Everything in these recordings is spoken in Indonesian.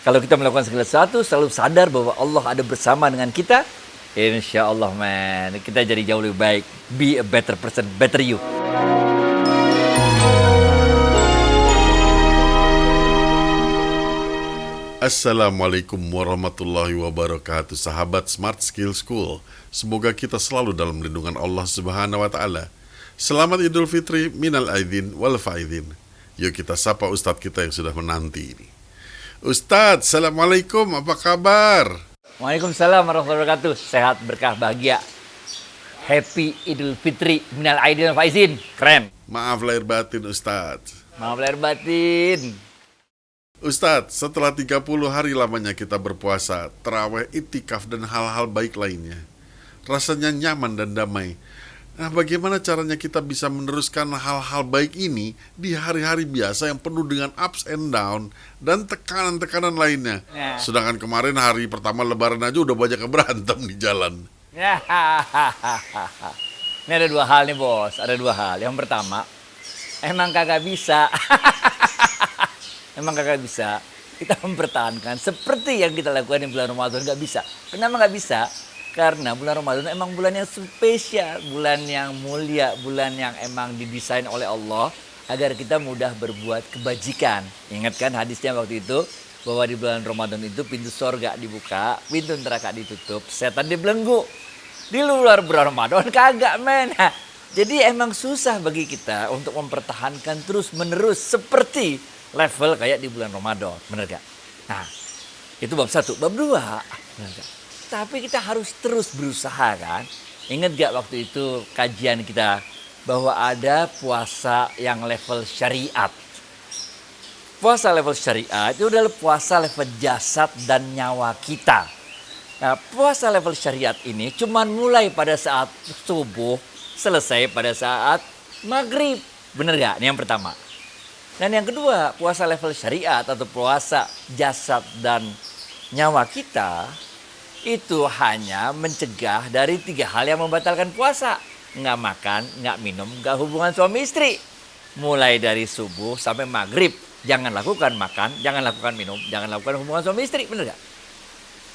Kalau kita melakukan segala sesuatu, selalu sadar bahwa Allah ada bersama dengan kita. Insya Allah, man, kita jadi jauh lebih baik. Be a better person, better you. Assalamualaikum warahmatullahi wabarakatuh, sahabat Smart Skill School. Semoga kita selalu dalam lindungan Allah Subhanahu wa Ta'ala. Selamat Idul Fitri, minal aidin wal faidin. Yuk kita sapa Ustadz kita yang sudah menanti ini. Ustadz, Assalamualaikum, apa kabar? Waalaikumsalam warahmatullahi wabarakatuh. Sehat, berkah, bahagia. Happy Idul Fitri, minal aidin wal faizin. Keren. Maaf lahir batin Ustadz. Maaf lahir batin. Ustadz, setelah 30 hari lamanya kita berpuasa, tarawih, itikaf, dan hal-hal baik lainnya, rasanya nyaman dan damai. Nah, bagaimana caranya kita bisa meneruskan hal-hal baik ini di hari-hari biasa yang penuh dengan ups and down dan tekanan-tekanan lainnya? Ya. Sedangkan kemarin hari pertama lebaran aja udah banyak yang berantem di jalan. Ini ada dua hal nih, bos. Ada dua hal. Yang pertama, emang kagak bisa. Emang kagak bisa kita mempertahankan seperti yang kita lakukan di bulan Ramadan. Nggak bisa. Kenapa nggak bisa? Karena bulan Ramadan emang bulan yang spesial, bulan yang mulia, bulan yang emang didesain oleh Allah agar kita mudah berbuat kebajikan. Ingat kan hadisnya waktu itu, bahwa di bulan Ramadan itu pintu sorga dibuka, pintu neraka ditutup, setan dibelenggu. Di luar bulan Ramadan kagak, men. Nah, jadi emang susah bagi kita untuk mempertahankan terus menerus seperti level kayak di bulan Ramadan, bener gak? Nah, itu bab satu. Bab dua, bener gak? Tapi kita harus terus berusaha, kan? Ingat gak waktu itu kajian kita bahwa ada puasa yang level syariat. Puasa level syariat itu adalah puasa level jasad dan nyawa kita. Nah, puasa level syariat ini cuman mulai pada saat subuh, selesai pada saat maghrib. Bener gak? Ini yang pertama. Dan yang kedua, puasa level syariat atau puasa jasad dan nyawa kita itu hanya mencegah dari 3 hal yang membatalkan puasa. Nggak makan, nggak minum, nggak hubungan suami istri. Mulai dari subuh sampai maghrib, jangan lakukan makan, jangan lakukan minum, jangan lakukan hubungan suami istri, bener gak?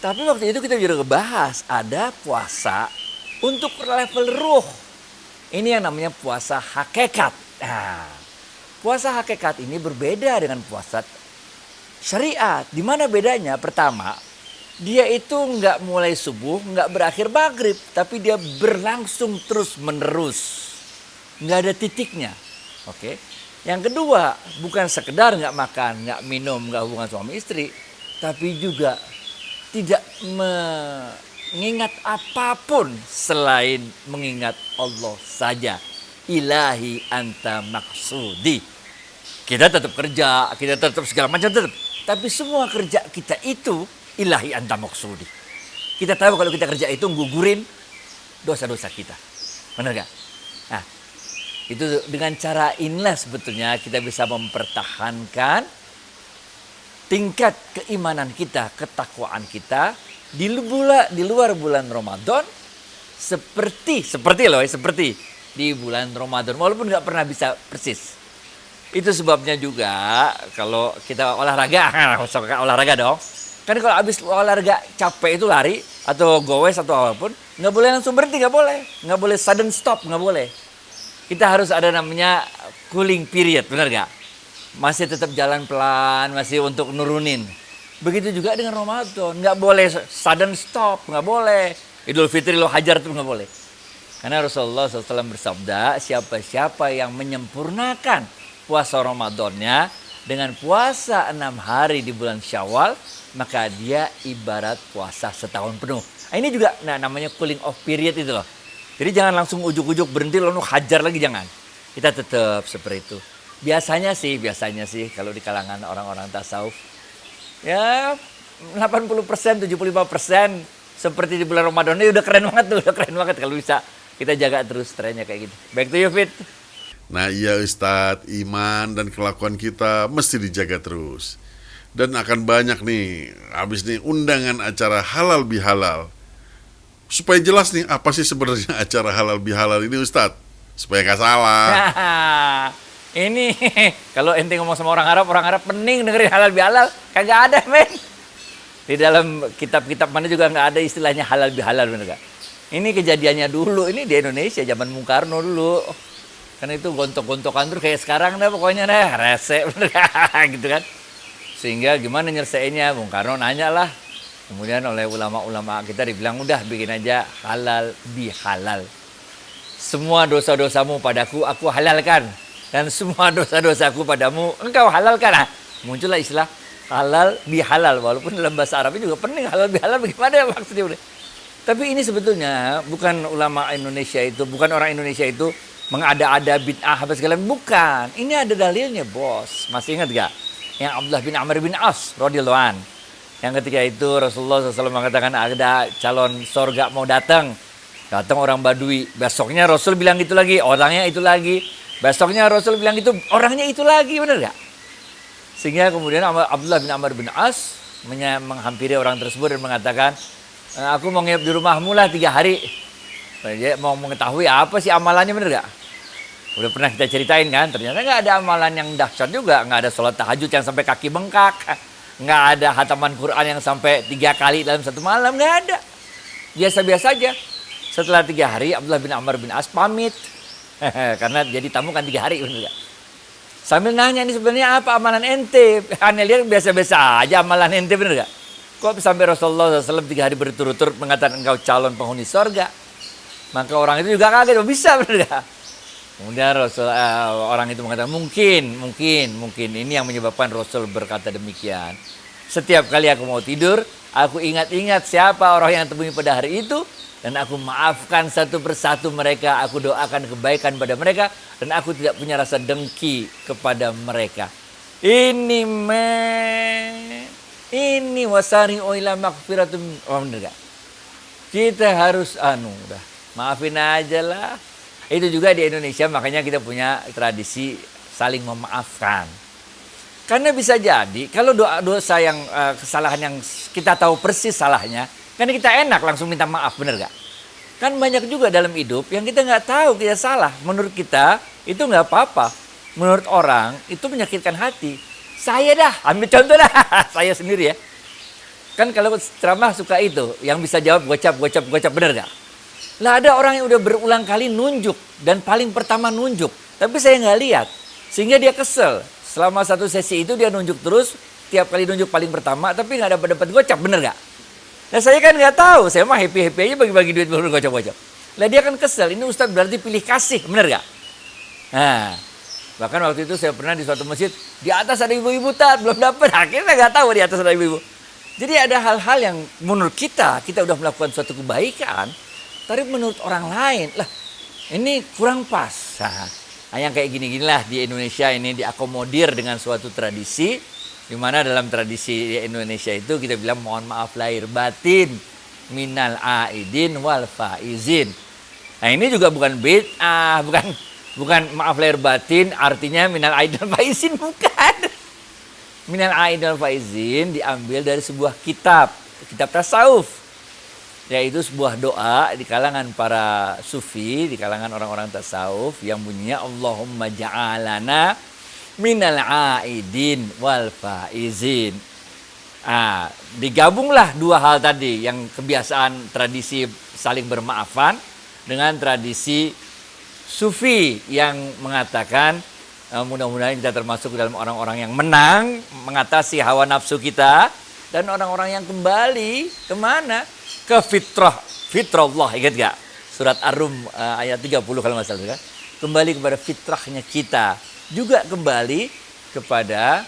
Tapi waktu itu kita juga ngebahas ada puasa untuk level ruh. Ini yang namanya puasa hakikat. Nah, puasa hakikat ini berbeda dengan puasa syariat. Di mana bedanya? Pertama, dia itu nggak mulai subuh, nggak berakhir maghrib, tapi dia berlangsung terus menerus, nggak ada titiknya. Oke. Yang kedua, bukan sekedar nggak makan, nggak minum, nggak hubungan suami istri, tapi juga tidak mengingat apapun selain mengingat Allah saja. Ilahi anta maksudi. Kita tetap kerja, kita tetap segala macam tetap, tapi semua kerja kita itu ilahi anta maksudi. Kita tahu kalau kita kerja itu gugurin dosa-dosa kita. Benar gak? Nah, itu dengan cara inilah sebetulnya kita bisa mempertahankan tingkat keimanan kita, ketakwaan kita di luar bulan Ramadan seperti di bulan Ramadan, walaupun nggak pernah bisa persis. Itu sebabnya juga kalau kita olahraga dong. Kan kalau habis olahraga capek itu lari atau gowes atau apapun, nggak boleh langsung berhenti, nggak boleh sudden stop, nggak boleh. Kita harus ada namanya cooling period, benar nggak? Masih tetap jalan pelan, masih untuk nurunin. Begitu juga dengan Ramadan, nggak boleh sudden stop, nggak boleh. Idul Fitri lo hajar tuh nggak boleh. Karena Rasulullah SAW bersabda, siapa-siapa yang menyempurnakan puasa Ramadannya dengan puasa 6 hari di bulan Syawal, maka dia ibarat puasa setahun penuh. Nah, ini juga namanya cooling off period itu loh. Jadi jangan langsung ujuk-ujuk berhenti lalu hajar lagi, jangan. Kita tetap seperti itu. Biasanya sih kalau di kalangan orang-orang tasawuf, ya 80%, 75% seperti di bulan Ramadan ini udah keren banget kalau bisa kita jaga terus trennya kayak gitu. Back to you, Fit. Nah iya Ustadz, iman dan kelakuan kita mesti dijaga terus. Dan akan banyak nih, habis nih undangan acara halal bihalal. Supaya jelas nih, apa sih sebenarnya acara halal bihalal ini Ustadz? Supaya nggak salah. Ini kalau ente ngomong sama orang Arab pening dengerin halal bihalal, kagak ada, men. Di dalam kitab-kitab mana juga nggak ada istilahnya halal bihalal, bener gak? Ini kejadiannya dulu, ini di Indonesia zaman Bung Karno dulu. Kan itu gontok-gontokan terus kayak sekarang dah pokoknya deh, rese bener gak? Gitu kan. Sehingga gimana nyelesainya? Bung Karno nanya lah. Kemudian oleh ulama-ulama kita dibilang udah bikin aja halal bihalal. Semua dosa-dosamu padaku aku halalkan. Dan semua dosa-dosaku padamu engkau halalkan. Nah, muncullah istilah halal bihalal. Walaupun dalam bahasa Arabnya juga pening halal bihalal bagaimana ya maksudnya. Tapi ini sebetulnya bukan ulama Indonesia itu, bukan orang Indonesia itu mengada-ada bid'ah apa segala, bukan. Ini ada dalilnya, Bos. Masih ingat gak? Yang Abdullah bin Amr bin As radhiyallahu an. Yang ketika itu Rasulullah SAW mengatakan ada calon sorga mau datang. Datang orang Badui. Besoknya Rasul bilang itu lagi, orangnya itu lagi. Besoknya Rasul bilang itu, orangnya itu lagi, benar gak? Sehingga kemudian Abdullah bin Amr bin As menghampiri orang tersebut dan mengatakan, aku mau nginep di rumahmu lah 3 hari. Dia mau mengetahui apa sih amalannya, benar gak? Udah pernah kita ceritain kan, ternyata nggak ada amalan yang dahsyat juga. Nggak ada sholat tahajud yang sampai kaki bengkak. Nggak ada hataman Quran yang sampai 3 kali dalam satu malam, nggak ada. Biasa-biasa aja. Setelah 3 hari, Abdullah bin Amr bin As pamit. Karena jadi tamu kan 3 hari, bener gak? Sambil nanya, ini sebenarnya apa amalan ente? Aneh lihat biasa-biasa aja amalan ente, bener gak? Kok sampai Rasulullah SAW 3 hari berturut-turut mengatakan engkau calon penghuni sorga? Maka orang itu juga kaget, bisa, bener gak? Kemudian orang itu mengatakan, mungkin ini yang menyebabkan Rasul berkata demikian. Setiap kali aku mau tidur, aku ingat-ingat siapa orang yang temui pada hari itu, dan aku maafkan satu persatu mereka, aku doakan kebaikan pada mereka, dan aku tidak punya rasa dengki kepada mereka. Ini wasari ila maghfiratum. Oh, bener gak? Kita harus udah maafin aja lah. Itu juga di Indonesia, makanya kita punya tradisi saling memaafkan. Karena bisa jadi kalau dosa yang kesalahan yang kita tahu persis salahnya, kan kita enak langsung minta maaf, bener gak? Kan banyak juga dalam hidup yang kita nggak tahu kita salah. Menurut kita itu nggak apa-apa. Menurut orang itu menyakitkan hati. Saya dah, ambil contoh dah, saya sendiri ya. Kan kalau ceramah suka itu, yang bisa jawab gocap, bener gak? Lah ada orang yang udah berulang kali nunjuk dan paling pertama nunjuk, tapi saya nggak lihat, sehingga dia kesel. Selama satu sesi itu dia nunjuk terus, tiap kali nunjuk paling pertama, tapi nggak dapat gocap, bener gak? Nah saya kan nggak tahu, saya mah happy aja bagi-bagi duit baru gocap. Lah dia kan kesel, ini Ustadz berarti pilih kasih, bener gak? Nah, bahkan waktu itu saya pernah di suatu masjid, di atas ada ibu-ibu belum dapat, akhirnya nggak tahu di atas ada ibu-ibu. Jadi ada hal-hal yang menurut kita udah melakukan suatu kebaikan, tapi menurut orang lain, lah ini kurang pas. Nah, yang kayak gini-gini lah di Indonesia ini diakomodir dengan suatu tradisi, di mana dalam tradisi di Indonesia itu kita bilang mohon maaf lahir batin, minal aidin wal faizin. Nah ini juga bukan bid'ah, bukan maaf lahir batin artinya minal aidin wal faizin, bukan. Minal aidin wal faizin diambil dari sebuah kitab tasawuf, yaitu sebuah doa di kalangan para sufi, di kalangan orang-orang tasawuf yang bunyinya Allahumma ja'alana minal aidin wal faizin. Digabunglah dua hal tadi, yang kebiasaan tradisi saling bermaafan dengan tradisi sufi yang mengatakan mudah-mudahan kita termasuk dalam orang-orang yang menang mengatasi hawa nafsu kita, dan orang-orang yang kembali kemana? Ke fitrah, ingat gak? Surat Ar-Rum ayat 30 kalau nggak salah kan? Kembali kepada fitrahnya kita, juga kembali kepada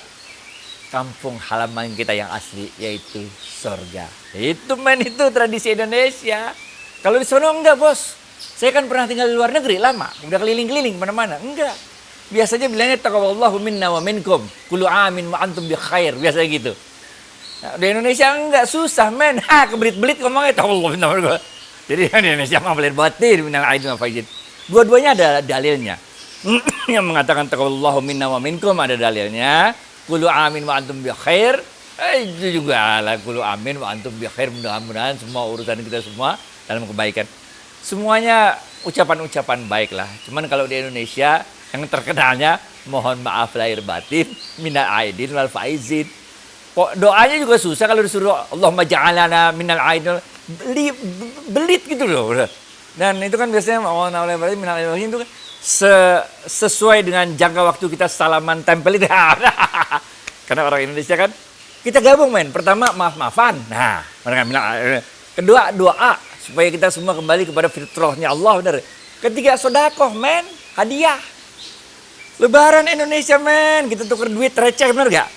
kampung halaman kita yang asli, yaitu surga. Itu tradisi Indonesia. Kalau di sono enggak, Bos. Saya kan pernah tinggal di luar negeri lama, udah keliling-keliling kemana-mana. Enggak. Biasanya bilangnya taqabbalallahu minna wa minkum, kullu amin wa antum bi khair, biasa gitu. Nah, di Indonesia enggak, susah men. Kebelit-belit ngomongnya taqabbalallahu minna wa minkum. Jadi di Indonesia mah belir batin minal aidin wa faizin. Dua-duanya ada dalilnya. Yang mengatakan taqabbalallahu minna wa minkum ada dalilnya. Kullu amin wa antum bi khair. Itu juga lah kullu amin wa antum bi khair. Mudah-mudahan semua urusan kita semua dalam kebaikan. Semuanya ucapan-ucapan baik lah. Cuman kalau di Indonesia yang terkenalnya mohon maaf lahir batin minal aidin wal faizin. Doanya juga susah kalau disuruh Allahumma ja'alana minal aidil. Belit gitu loh. Dan itu kan biasanya minal aidil itu kan sesuai dengan jangka waktu kita salaman tempel itu. Karena orang Indonesia kan kita gabung men. Pertama maaf-maafan. Nah, kedua doa supaya kita semua kembali kepada fitrahnya Allah, benar. Ketiga sodakoh men, hadiah. Lebaran Indonesia men, kita tukar duit receh, benar gak?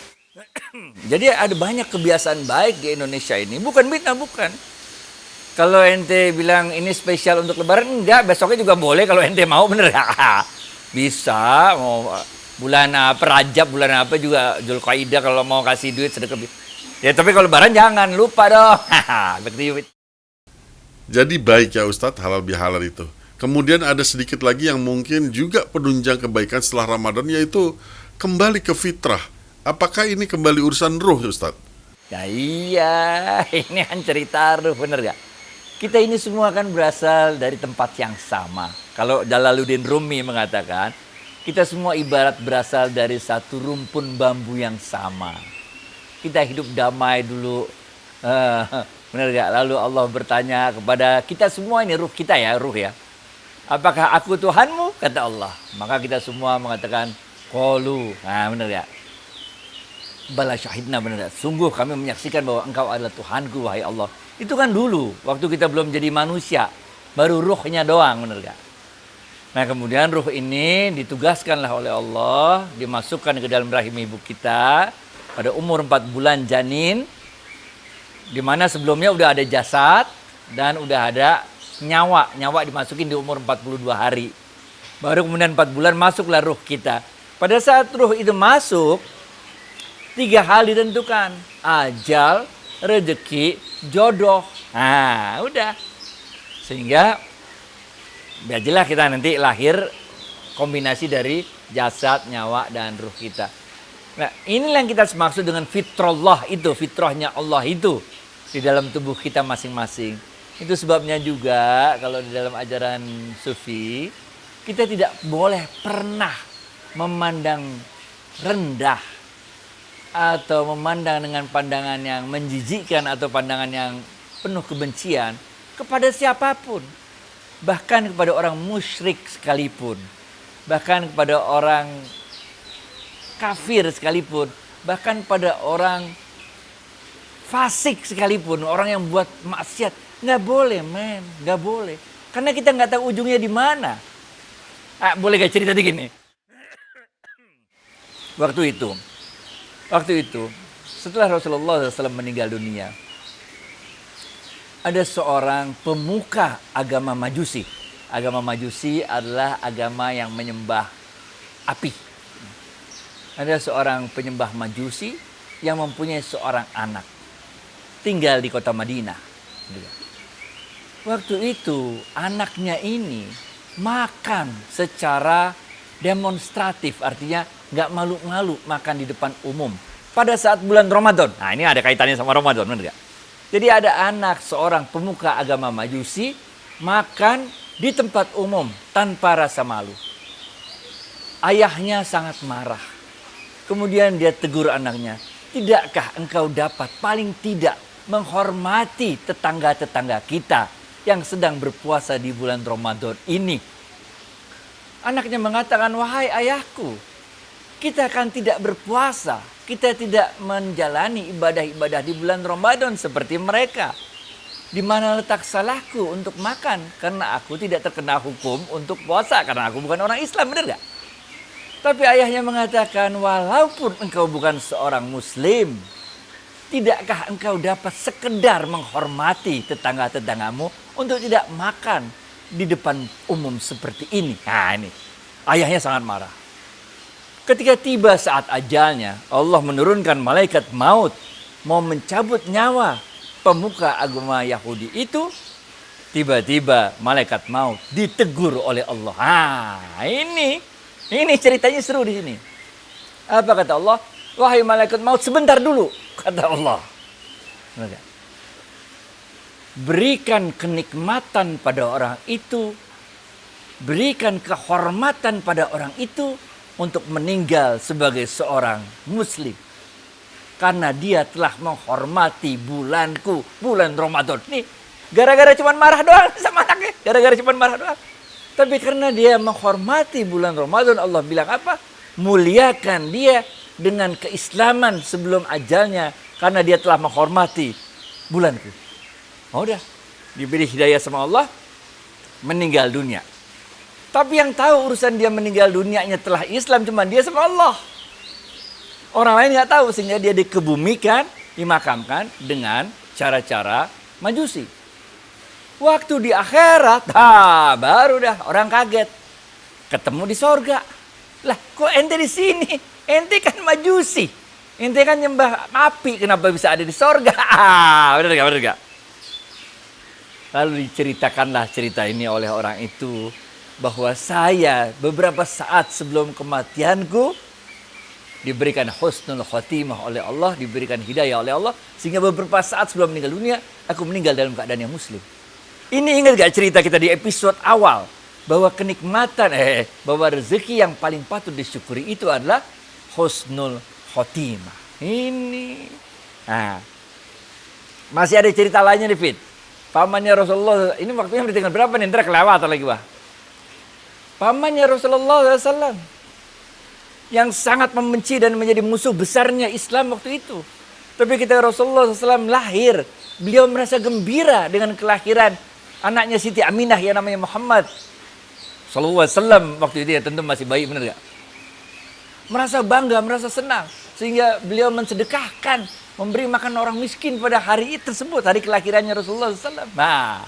Jadi ada banyak kebiasaan baik di Indonesia ini. Bukan bid'ah, bukan. Kalau ente bilang ini spesial untuk Lebaran, enggak. Besoknya juga boleh kalau ente mau, bener gak? Bisa, mau bulan apa, Rajab, bulan apa juga, Zulqaidah kalau mau kasih duit sedekah. Ya tapi kalau Lebaran jangan lupa dong. Jadi baik ya Ustadz halal bihalal itu. Kemudian ada sedikit lagi yang mungkin juga penunjang kebaikan setelah Ramadan, yaitu kembali ke fitrah. Apakah ini kembali urusan ruh Ustadz? Ya iya, ini kan cerita ruh, bener gak? Kita ini semua kan berasal dari tempat yang sama. Kalau Jalaluddin Rumi mengatakan, kita semua ibarat berasal dari satu rumpun bambu yang sama. Kita hidup damai dulu. Benar gak? Lalu Allah bertanya kepada kita semua, ini ruh kita ya, ruh ya. Apakah aku Tuhanmu? Kata Allah. Maka kita semua mengatakan, qalu. Nah benar gak? Bala syahidna, benar gak? Sungguh kami menyaksikan bahwa engkau adalah Tuhanku, wahai Allah. Itu kan dulu, waktu kita belum jadi manusia. Baru ruhnya doang, benar gak? Nah kemudian ruh ini ditugaskanlah oleh Allah, dimasukkan ke dalam rahim ibu kita pada umur 4 bulan janin, di mana sebelumnya udah ada jasad dan udah ada nyawa. Nyawa dimasukin di umur 42 hari. Baru kemudian 4 bulan masuklah ruh kita. Pada saat ruh itu masuk, 3 hal ditentukan. Ajal, rezeki, jodoh. Nah udah. Sehingga biasalah kita nanti lahir kombinasi dari jasad, nyawa, dan ruh kita. Nah inilah yang kita maksud dengan fitrullah itu, fitrahnya Allah itu di dalam tubuh kita masing-masing. Itu sebabnya juga kalau di dalam ajaran sufi, kita tidak boleh pernah memandang rendah atau memandang dengan pandangan yang menjijikkan atau pandangan yang penuh kebencian kepada siapapun. Bahkan kepada orang musyrik sekalipun, bahkan kepada orang kafir sekalipun, bahkan pada orang fasik sekalipun, orang yang buat maksiat, nggak boleh men, nggak boleh, karena kita nggak tahu ujungnya di mana. Boleh gak cerita dikit nih? Waktu itu setelah Rasulullah SAW meninggal dunia, ada seorang pemuka agama Majusi. Agama Majusi adalah agama yang menyembah api. Ada seorang penyembah Majusi yang mempunyai seorang anak. Tinggal di kota Madinah. Waktu itu anaknya ini makan secara demonstratif. Artinya gak malu-malu makan di depan umum. Pada saat bulan Ramadan. Nah ini ada kaitannya sama Ramadan, benar gak? Jadi ada anak seorang pemuka agama Majusi makan di tempat umum tanpa rasa malu. Ayahnya sangat marah. Kemudian dia tegur anaknya, tidakkah engkau dapat paling tidak menghormati tetangga-tetangga kita yang sedang berpuasa di bulan Ramadan ini? Anaknya mengatakan, wahai ayahku, kita kan tidak berpuasa. Kita tidak menjalani ibadah-ibadah di bulan Ramadan seperti mereka. Di mana letak salahku untuk makan? Karena aku tidak terkena hukum untuk puasa. Karena aku bukan orang Islam, benar gak? Tapi ayahnya mengatakan, walaupun engkau bukan seorang Muslim, tidakkah engkau dapat sekedar menghormati tetangga-tetanggamu untuk tidak makan di depan umum seperti ini? Nah ini, ayahnya sangat marah. Ketika tiba saat ajalnya, Allah menurunkan malaikat maut mau mencabut nyawa pemuka agama Yahudi itu. Tiba-tiba malaikat maut ditegur oleh Allah. Ini ceritanya seru di sini. Apa kata Allah? Wahai malaikat maut, sebentar dulu, kata Allah. Berikan kenikmatan pada orang itu, berikan kehormatan pada orang itu untuk meninggal sebagai seorang Muslim. karena dia telah menghormati bulanku, bulan Ramadan. Nih, gara-gara cuman marah doang sama anaknya, gara-gara cuman marah doang. Tapi karena dia menghormati bulan Ramadan, Allah bilang apa? Muliakan dia dengan keislaman sebelum ajalnya, karena dia telah menghormati bulanku. Oh, udah, diberi hidayah sama Allah, meninggal dunia. Tapi yang tahu urusan dia meninggal dunianya telah Islam cuma dia sama Allah. Orang lain nggak tahu, sehingga dia dikebumikan, dimakamkan dengan cara-cara Majusi. Waktu di akhirat, baru dah orang kaget. Ketemu di sorga. Lah, kok ente di sini? Ente kan Majusi. Ente kan nyembah api, kenapa bisa ada di sorga? Bener gak? Lalu diceritakanlah cerita ini oleh orang itu, bahwa saya beberapa saat sebelum kematianku diberikan husnul khotimah oleh Allah, diberikan hidayah oleh Allah, sehingga beberapa saat sebelum meninggal dunia, aku meninggal dalam keadaan yang muslim. Ini ingat gak cerita kita di episode awal, bahwa kenikmatan, bahwa rezeki yang paling patut disyukuri itu adalah husnul khotimah. Ini. Nah, masih ada cerita lainnya nih, Fit. Pamannya Rasulullah, ini waktunya bertingkat berapa nih? Ntar kelewatan lagi, Wah. Pamannya Rasulullah SAW yang sangat membenci dan menjadi musuh besarnya Islam waktu itu. Tapi ketika Rasulullah SAW lahir, beliau merasa gembira dengan kelahiran anaknya Siti Aminah yang namanya Muhammad sallallahu alaihi wasallam. Waktu itu ya tentu masih bayi, benar gak? Merasa bangga, merasa senang, sehingga beliau mensedekahkan, memberi makan orang miskin pada hari tersebut, hari kelahirannya Rasulullah SAW. Nah,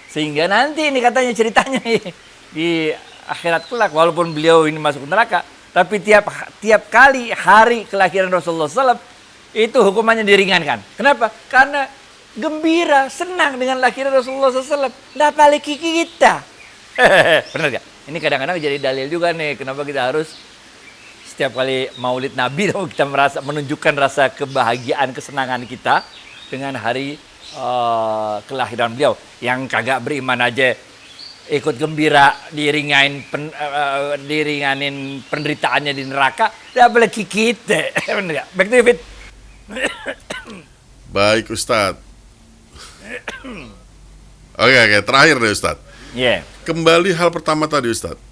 sehingga nanti ini katanya ceritanya nih, di akhirat kelak, walaupun beliau ini masuk neraka, tapi tiap kali hari kelahiran Rasulullah SAW itu hukumannya diringankan. Kenapa? Karena gembira, senang dengan lahiran Rasulullah SAW. Nah, apalagi kita. Benar gak? Ini kadang-kadang jadi dalil juga nih, kenapa kita harus setiap kali maulid Nabi kita menunjukkan rasa kebahagiaan, kesenangan kita dengan hari kelahiran beliau. Yang kagak beriman aja ikut gembira, diringanin penderitaannya di neraka. Dan apalagi kita. Benar gak? Back to you, Fit. Baik, Ustadz. Oke, terakhir deh, Ustadz. Yeah. Kembali hal pertama tadi, Ustadz.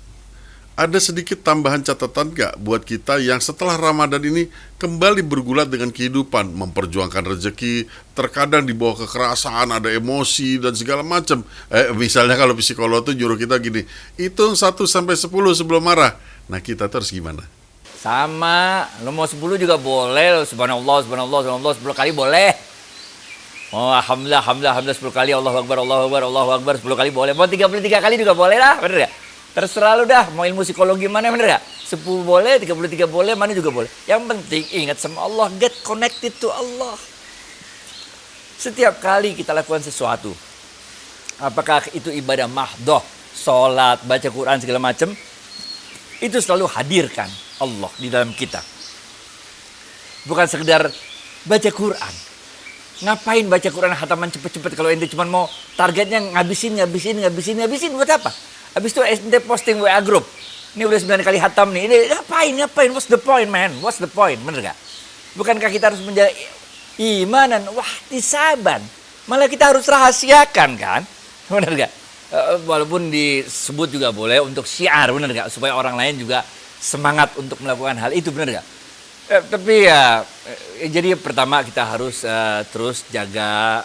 Ada sedikit tambahan catatan gak buat kita yang setelah Ramadan ini kembali bergulat dengan kehidupan, memperjuangkan rezeki, terkadang dibawa kekerasan, ada emosi dan segala macam. Misalnya kalau psikolog tuh nyuruh kita gini, hitung 1 sampai 10 sebelum marah. Nah, kita terus gimana? Sama, lo mau 10 juga boleh, subhanallah 10 kali boleh. Oh, alhamdulillah 10 kali, Allahu Akbar 10 kali boleh. Mau 33 kali juga boleh lah, bener gak? Terserah lu dah, mau ilmu psikologi mana, bener gak? 10 boleh, 33 boleh, mana juga boleh. Yang penting ingat sama Allah, get connected to Allah. Setiap kali kita lakukan sesuatu, apakah itu ibadah mahdoh, sholat, baca Quran, segala macam, itu selalu hadirkan Allah di dalam kita. Bukan sekedar baca Quran. Ngapain baca Quran hataman cepet-cepet kalau ente cuma mau targetnya ngabisin buat apa? Habis itu ente posting WA group. Ini udah 9 kali hatam nih. Ini ngapain? What's the point, man? What's the point? Bener gak? Bukankah kita harus menjaga imanan, wahtisaban? Malah kita harus rahasiakan kan? Bener gak? Walaupun disebut juga boleh untuk syiar, bener gak? Supaya orang lain juga semangat untuk melakukan hal itu, bener gak? Tapi ya, jadi pertama kita harus terus jaga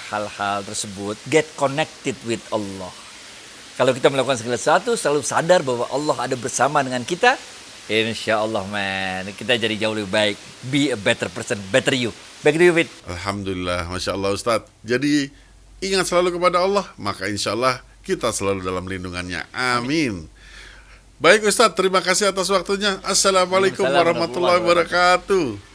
hal-hal tersebut. Get connected with Allah. Kalau kita melakukan segala sesuatu, selalu sadar bahwa Allah ada bersama dengan kita. Insya Allah, man, kita jadi jauh lebih baik. Be a better person, better you. Back to you, Fit. Alhamdulillah, Masya Allah, Ustadz. Jadi, ingat selalu kepada Allah, maka insya Allah kita selalu dalam lindungannya. Amin. Baik, Ustadz, terima kasih atas waktunya. Assalamualaikum warahmatullahi wabarakatuh.